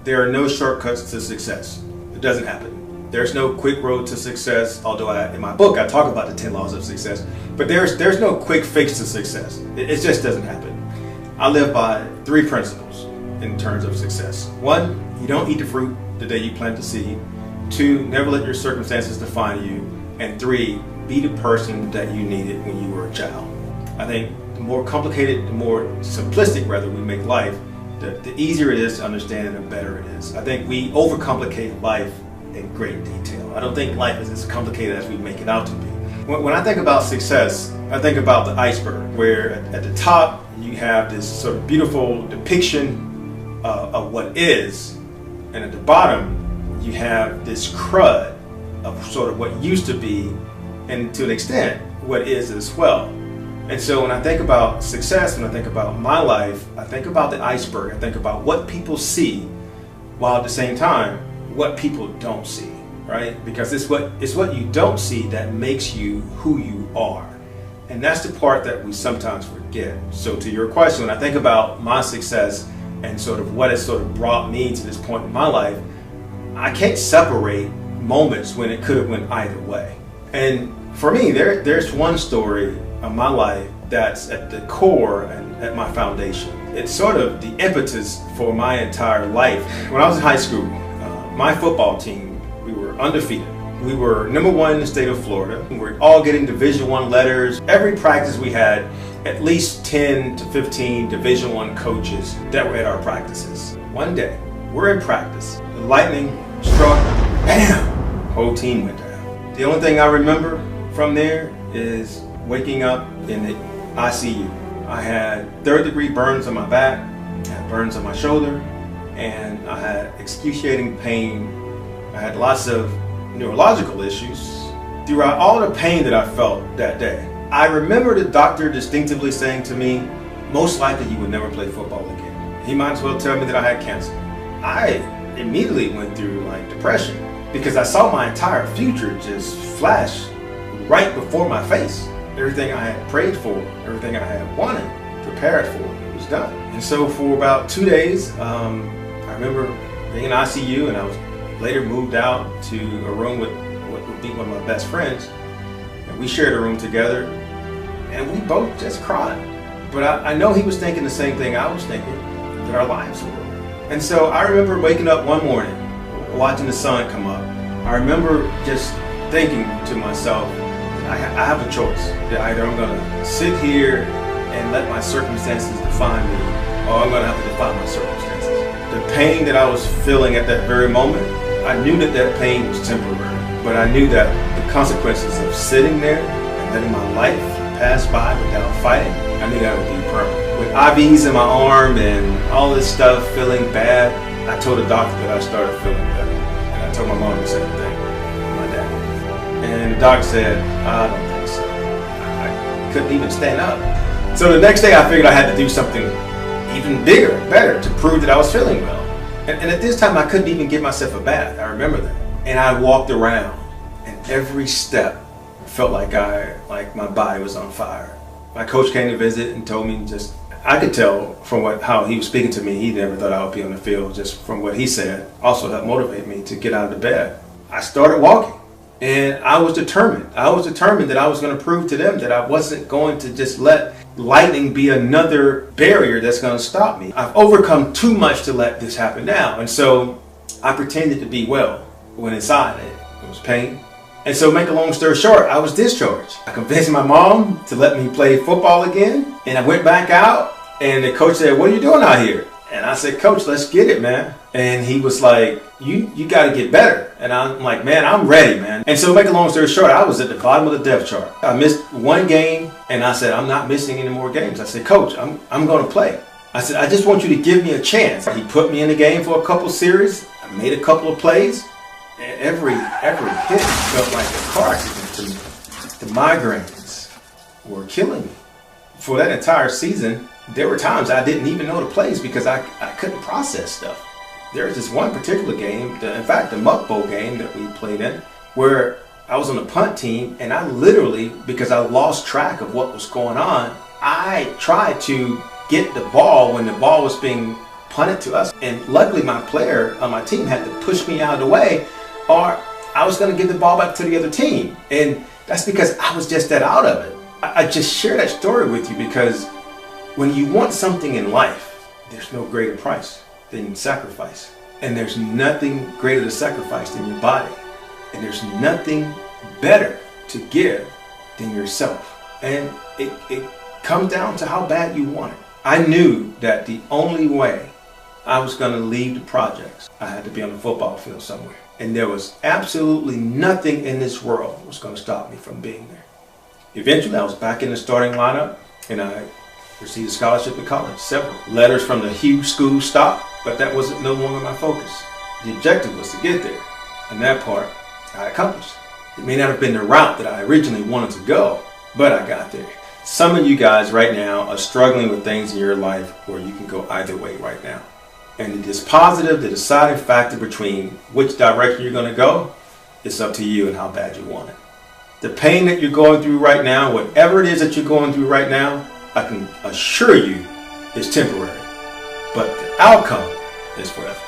there are no shortcuts to success. It doesn't happen. There's no quick road to success, although in my book I talk about the 10 laws of success, but there's no quick fix to success. It just doesn't happen. I live by 3 principles in terms of success. 1, you don't eat the fruit the day you plant the seed. 2, never let your circumstances define you. And 3, be the person that you needed when you were a child. I think the more complicated, the more simplistic rather we make life, the easier it is to understand and the better it is. I think we overcomplicate life in great detail. I don't think life is as complicated as we make it out to be. When I think about success, I think about the iceberg, where at the top you have this sort of beautiful depiction of what is, and at the bottom you have this crud of sort of what used to be, and to an extent what is as well. And so when I think about success, when I think about my life, I think about the iceberg. I think about what people see, while at the same time what people don't see, right? Because it's what you don't see that makes you who you are. And that's the part that we sometimes forget. So to your question, when I think about my success and sort of what has sort of brought me to this point in my life, I can't separate moments when it could have went either way. And for me, there's one story of my life that's at the core and at my foundation. It's sort of the impetus for my entire life. When I was in high school, my football team, we were undefeated. We were #1 in the state of Florida. We were all getting Division I letters. Every practice we had at least 10 to 15 Division I coaches that were at our practices. One day, we're in practice. The lightning struck, bam, whole team went down. The only thing I remember from there is waking up in the ICU. I had 3rd-degree burns on my back, I had burns on my shoulder, and I had excruciating pain. I had lots of neurological issues. Throughout all the pain that I felt that day, I remember the doctor distinctively saying to me, most likely you would never play football again. He might as well tell me that I had cancer. I immediately went through like depression because I saw my entire future just flash right before my face. Everything I had prayed for, everything I had wanted, prepared for, it was done. And so for about 2 days, I remember being in ICU, and I was later moved out to a room with what would be one of my best friends. And we shared a room together, and we both just cried. But I know he was thinking the same thing I was thinking, that our lives were. And so I remember waking up one morning, watching the sun come up. I remember just thinking to myself, I have a choice. That either I'm going to sit here and let my circumstances define me, or I'm going to have to define my circumstances. The pain that I was feeling at that very moment, I knew that that pain was temporary, but I knew that the consequences of sitting there and letting my life pass by without fighting, I knew that would be permanent. With IVs in my arm and all this stuff, feeling bad, I told the doctor that I started feeling better. And I told my mom the same thing, my dad. And the doctor said, I don't think so. I couldn't even stand up. So the next day I figured I had to do something even bigger, better, to prove that I was feeling well. And at this time I couldn't even give myself a bath, I remember that. And I walked around, and every step felt like my body was on fire. My coach came to visit and told me I could tell from how he was speaking to me, he never thought I would be on the field, just from what he said. Also helped motivate me to get out of the bed. I started walking. And I was determined. I was determined that I was going to prove to them that I wasn't going to just let lightning be another barrier that's going to stop me. I've overcome too much to let this happen now. And so I pretended to be well when inside it was pain. And so make a long story short, I was discharged. I convinced my mom to let me play football again. And I went back out, and the coach said, "What are you doing out here?" And I said, "Coach, let's get it, man." And he was like, you got to get better. And I'm like, man, I'm ready, man. And so make a long story short, I was at the bottom of the depth chart. I missed one game, and I said, I'm not missing any more games. I said, "Coach, I'm going to play." I said, "I just want you to give me a chance." He put me in the game for a couple series. I made a couple of plays. And every hit felt like a car accident to me. The migraines were killing me. For that entire season, there were times I didn't even know the plays because I couldn't process stuff. There was this one particular game, in fact, the Muck Bowl game that we played in, where I was on the punt team, and I literally, because I lost track of what was going on, I tried to get the ball when the ball was being punt it to us. And luckily my player on my team had to push me out of the way, or I was going to give the ball back to the other team. And that's because I was just that out of it. I just share that story with you because when you want something in life, there's no greater price than sacrifice. And there's nothing greater to sacrifice than your body. And there's nothing better to give than yourself. And it comes down to how bad you want it. I knew that the only way I was going to leave the projects, I had to be on the football field somewhere. And there was absolutely nothing in this world that was going to stop me from being there. Eventually, I was back in the starting lineup, and I received a scholarship to college. Several letters from the huge school stopped, but that wasn't no longer my focus. The objective was to get there, and that part I accomplished. It may not have been the route that I originally wanted to go, but I got there. Some of you guys right now are struggling with things in your life where you can go either way right now. And the dispositive, the deciding factor between which direction you're going to go, it's up to you and how bad you want it. The pain that you're going through right now, whatever it is that you're going through right now, I can assure you is temporary. But the outcome is forever.